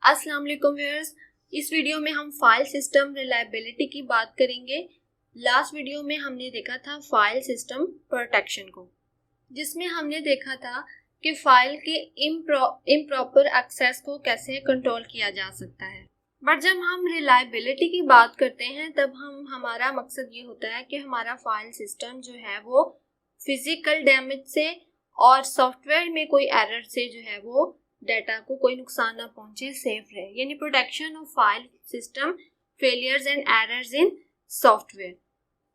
अस्सलाम वालेकुम व्यूअर्स, इस वीडियो में हम फाइल सिस्टम रिलायबिलिटी की बात करेंगे। लास्ट वीडियो में हमने देखा था फाइल सिस्टम प्रोटेक्शन को, जिसमें हमने देखा था कि फाइल के इम्प्रॉपर एक्सेस को कैसे कंट्रोल किया जा सकता है। बट जब हम रिलायबिलिटी की बात करते हैं तब हमारा मकसद ये होता है कि हमारा फाइल सिस्टम जो है वो फिजिकल डैमेज से और सॉफ्टवेयर में कोई एरर से जो है वो डाटा को कोई नुकसान ना पहुंचे, सेफ रहे, यानी protection of file system failures and errors in software.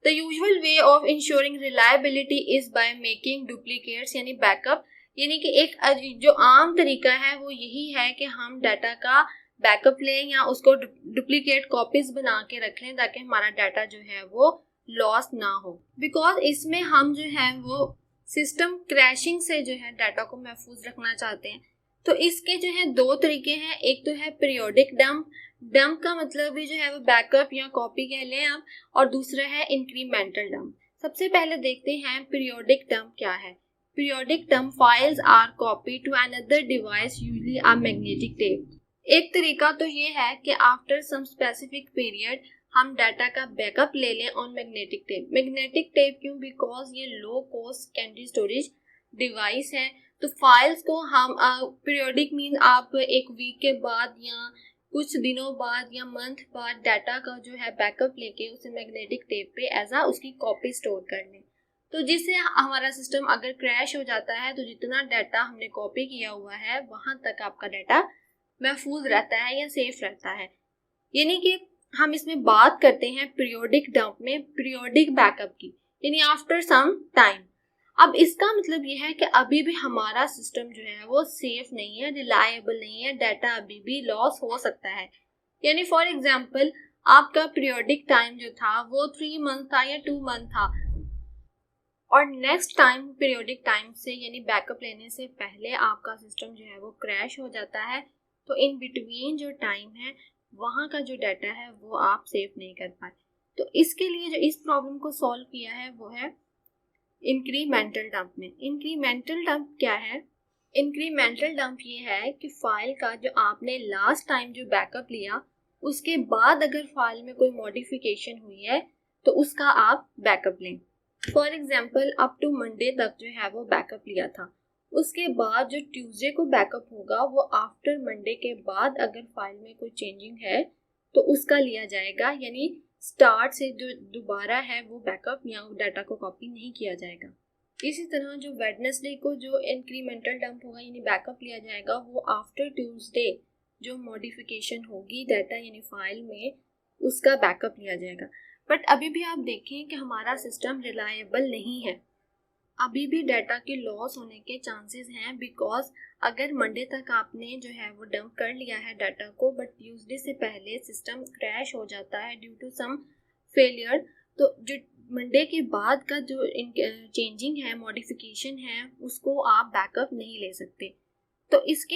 The usual way of ensuring reliability is by making duplicates यानी बैकअप, यानी कि एक जो आम तरीका है वो यही है कि हम डाटा का बैकअप लें या उसको डुप्लीकेट कॉपीज बना के रख लें ताकि हमारा डाटा जो है वो लॉस ना हो। बिकॉज इसमें हम जो है वो सिस्टम क्रैशिंग से जो है डाटा को महफूज रखना चाहते हैं। तो इसके जो है दो तरीके हैं, एक तो है पीरियोडिक डंप, डंप का मतलब भी जो है वो बैकअप या कॉपी कह लें आप, और दूसरा है इंक्रीमेंटल डंप। सबसे पहले देखते हैं पीरियोडिक डंप क्या है। Periodic dump files are copy to another device, usually a magnetic tape. एक तरीका तो ये है कि आफ्टर सम स्पेसिफिक पीरियड हम डाटा का बैकअप ले लें on magnetic tape. Magnetic tape क्यों? बिकॉज ये low cost secondary storage device है। तो फाइल्स को हम पीरियोडिक मीन आप एक वीक के बाद या कुछ दिनों बाद या मंथ बाद डाटा का जो है बैकअप लेके उसे मैग्नेटिक टेप पे एज आ उसकी कॉपी स्टोर कर लें। तो जिससे हमारा सिस्टम अगर क्रैश हो जाता है तो जितना डाटा हमने कॉपी किया हुआ है वहां तक आपका डाटा महफूज रहता है या सेफ रहता है। यानी कि हम इसमें बात करते हैं पीरियोडिक डंप में पीरियोडिक बैकअप की, यानी आफ्टर सम टाइम। अब इसका मतलब यह है कि अभी भी हमारा सिस्टम जो है वो सेफ नहीं है, रिलायबल नहीं है, डाटा अभी भी लॉस हो सकता है। यानी फॉर एग्जांपल आपका पीरियोडिक टाइम जो था वो 3 मंथ था या 2 मंथ था, और नेक्स्ट टाइम पीरियोडिक टाइम से यानी बैकअप लेने से पहले आपका सिस्टम जो है वो क्रैश हो जाता है। तो इन बिटवीन जो टाइम है वहाँ का जो डाटा है वो आप सेफ नहीं कर पाए। तो इसके लिए जो इस प्रॉब्लम को सॉल्व किया है वो है इंक्रीमेंटल डंप में। इंक्रीमेंटल डंप क्या है? इंक्रीमेंटल डंप ये है कि फाइल का जो आपने लास्ट टाइम जो बैकअप लिया उसके बाद अगर फाइल में कोई मॉडिफिकेशन हुई है तो उसका आप बैकअप लें। For example up to Monday तक जो है वो बैकअप लिया था, उसके बाद जो ट्यूसडे को बैकअप होगा वो आफ्टर मंडे के बाद अगर फाइल में कोई चेंजिंग है तो उसका लिया जाएगा, यानी स्टार्ट से जो दोबारा है वो बैकअप या डाटा को कॉपी नहीं किया जाएगा। इसी तरह जो वेडनेसडे को जो इंक्रीमेंटल डंप होगा यानी बैकअप लिया जाएगा वो आफ्टर ट्यूसडे जो मॉडिफिकेशन होगी डाटा यानी फाइल में उसका बैकअप लिया जाएगा। बट अभी भी आप देखें कि हमारा सिस्टम रिलायबल नहीं है, अभी भी डाटा के लॉस होने के चांसेस हैं। बिकॉज अगर मंडे तक आपने जो है वो डंप कर लिया है डाटा को बट ट्यूसडे से पहले सिस्टम क्रैश हो जाता है ड्यू टू सम फेलियर, तो जो मंडे के बाद का जो चेंजिंग है मॉडिफिकेशन है उसको आप बैकअप नहीं ले सकते। तो इस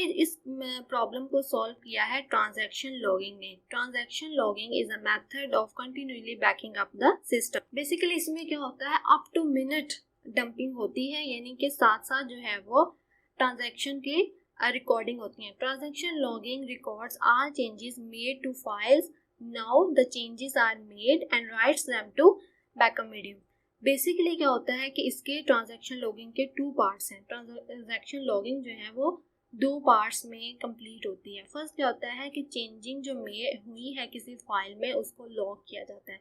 प्रॉब्लम को सॉल्व किया है ट्रांजैक्शन लॉगिंग ने। Transaction logging is a method of continuously banking up the system. Basically इसमें क्या होता है, अप टू मिनट डंपिंग होती है, यानी कि साथ साथ जो है वो ट्रांजैक्शन की रिकॉर्डिंग होती है। Transaction logging records all changes made to files, now the changes are made and writes them to backup medium. Basically क्या होता है कि इसके ट्रांजैक्शन लॉगिंग के 2 पार्ट्स हैं। ट्रांजैक्शन लॉगिंग जो है वो 2 पार्ट्स में कंप्लीट होती है। फर्स्ट क्या होता है कि चेंजिंग जो हुई है किसी फाइल में उसको लॉग किया जाता है।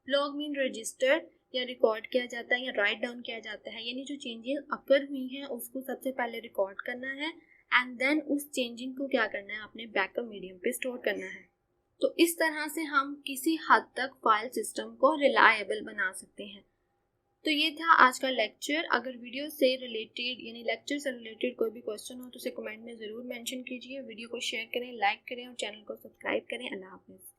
लॉग मीन रजिस्टर या रिकॉर्ड किया जाता है या राइट डाउन किया जाता है, यानी जो चेंजेस अकर हुई हैं उसको सबसे पहले रिकॉर्ड करना है एंड देन उस चेंजिंग को क्या करना है, अपने बैकअप मीडियम पे स्टोर करना है। तो इस तरह से हम किसी हद तक फाइल सिस्टम को रिलायबल बना सकते हैं। तो ये था आज का लेक्चर। अगर वीडियो से रिलेटेड यानी लेक्चर से रिलेटेड कोई भी क्वेश्चन हो तो उसे कमेंट में ज़रूर मेंशन कीजिए। वीडियो को शेयर करें, लाइक करें और चैनल को सब्सक्राइब करें। अल्लाह हाफिज़।